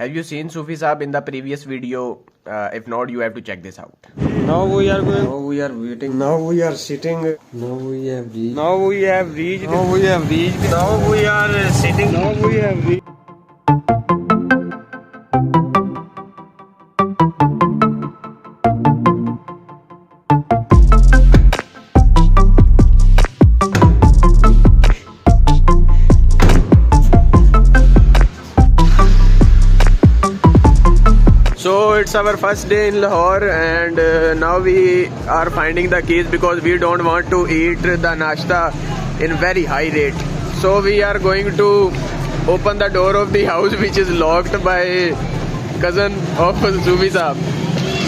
Have you seen Sufi Saab in the previous video? If not, you have to check this out. Now we are going. Now we are waiting. Now we are sitting. Now we have reached. Now we have reached. Now we have reached. Now we are sitting. Now we have reached. So it's our first day in Lahore, and now we are finding the keys because we don't want to eat the nashta in very high rate. So we are going to open the door of the house which is locked by cousin of Sufi Saab.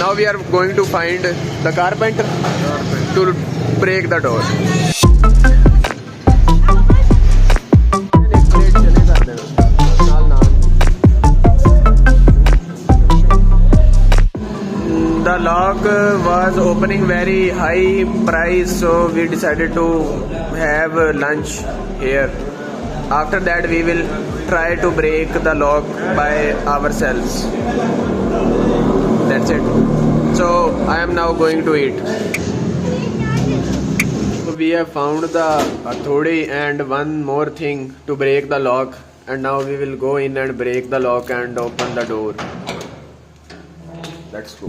Now we are going to find the carpenter to break the door. The lock was opening very high price, so we decided to have lunch here. After that we will try to break the lock by ourselves. That's it. So I am now going to eat. We have found the hathodi and one more thing to break the lock, and now we will go in and break the lock and open the door. Let's go.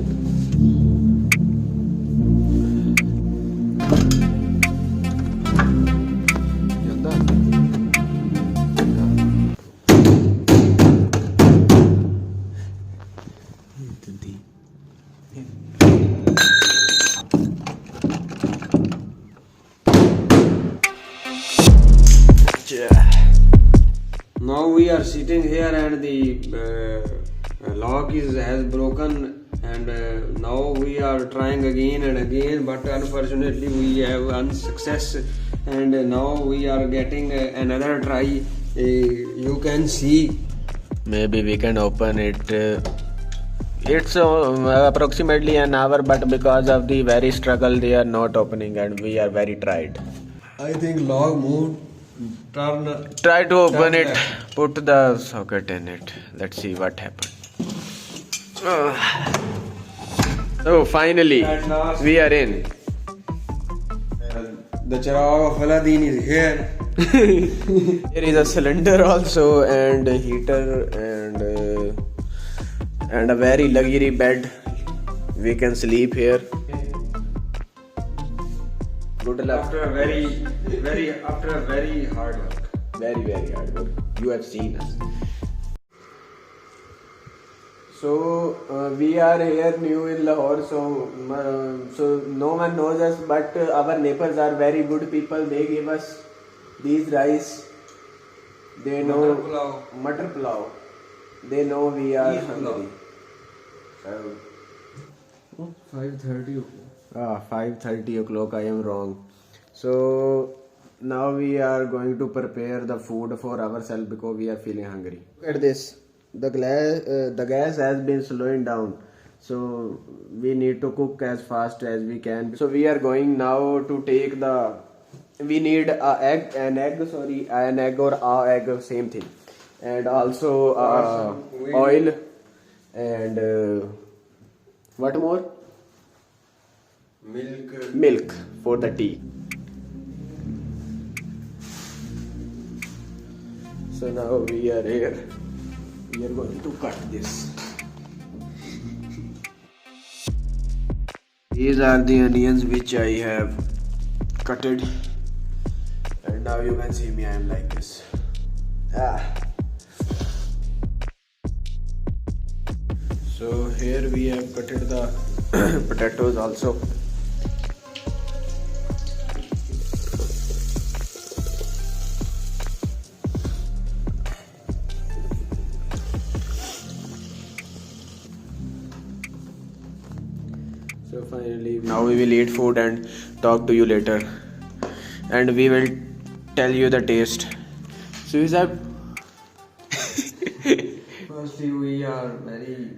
Now we are sitting here and the lock has broken, and now we are trying again and again, but unfortunately we have unsuccess, and now we are getting another try. You can see. Maybe we can open it. It's approximately an hour, but because of the very struggle they are not opening, and we are very tried. I think lock moved. Try to open it. Put the socket in it. Let's see what happened. So finally we are in. The Chirag of Aladdin is here. There is a cylinder also, and a heater, and a very luxury bed. We can sleep here. Good luck. After a very hard work. Very hard work. You have seen us. So we are here new in Lahore, so no one knows us, but our neighbors are very good people. They give us these rice. They know Matar pulao. They know we are hungry. 5:30. 5:30 o'clock. I am wrong. So now we are going to prepare the food for ourselves because we are feeling hungry. Look at this. The gas has been slowing down, so we need to cook as fast as we can. So we are going now to take the. We need an egg or a egg, same thing, and also oil, and what more? Milk for the tea. So now we are here. We are going to cut this. These are the onions which I have cutted, and now you can see me. I am like this. So here we have cutted the potatoes also. So finally, now we will eat food and talk to you later, and we will tell you the taste. So is that? Firstly, we are very.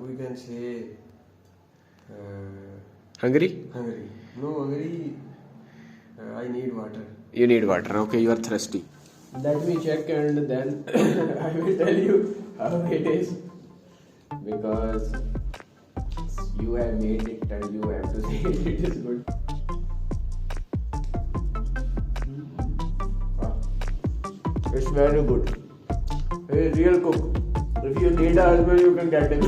We can say. Hungry? Hungry. No, hungry. I need water. You need water. Okay, you are thirsty. Let me check and then I will tell you how it is, because you have made it and you have to say it is good. It's very good. He is real cook. If you need a husband, you can get him.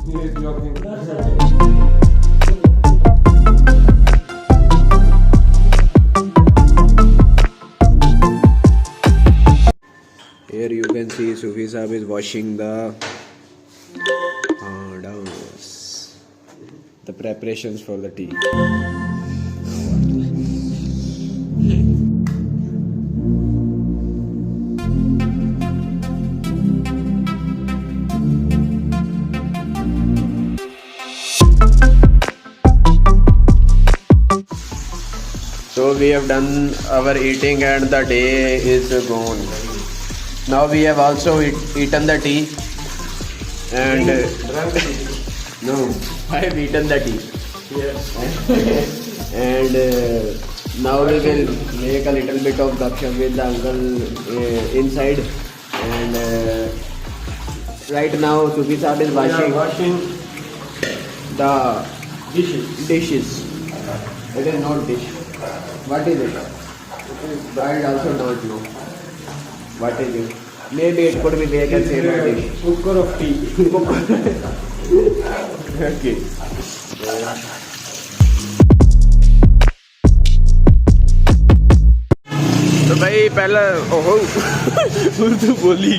He is joking. Here you can see Sufi Saab is washing the preparations for the tea. So we have done our eating and the day is gone. Now we have also eaten the tea and no, I have eaten the tea. Yes. And now we will make a little bit of gupshup with the uncle inside. And right now Sufi Saab is washing the dishes. It is not dish. What is it? I also don't know. What is it? Maybe it could be they can say dish. Cooker of tea. Okay. तो भाई पहला ओहो उर्दू बोली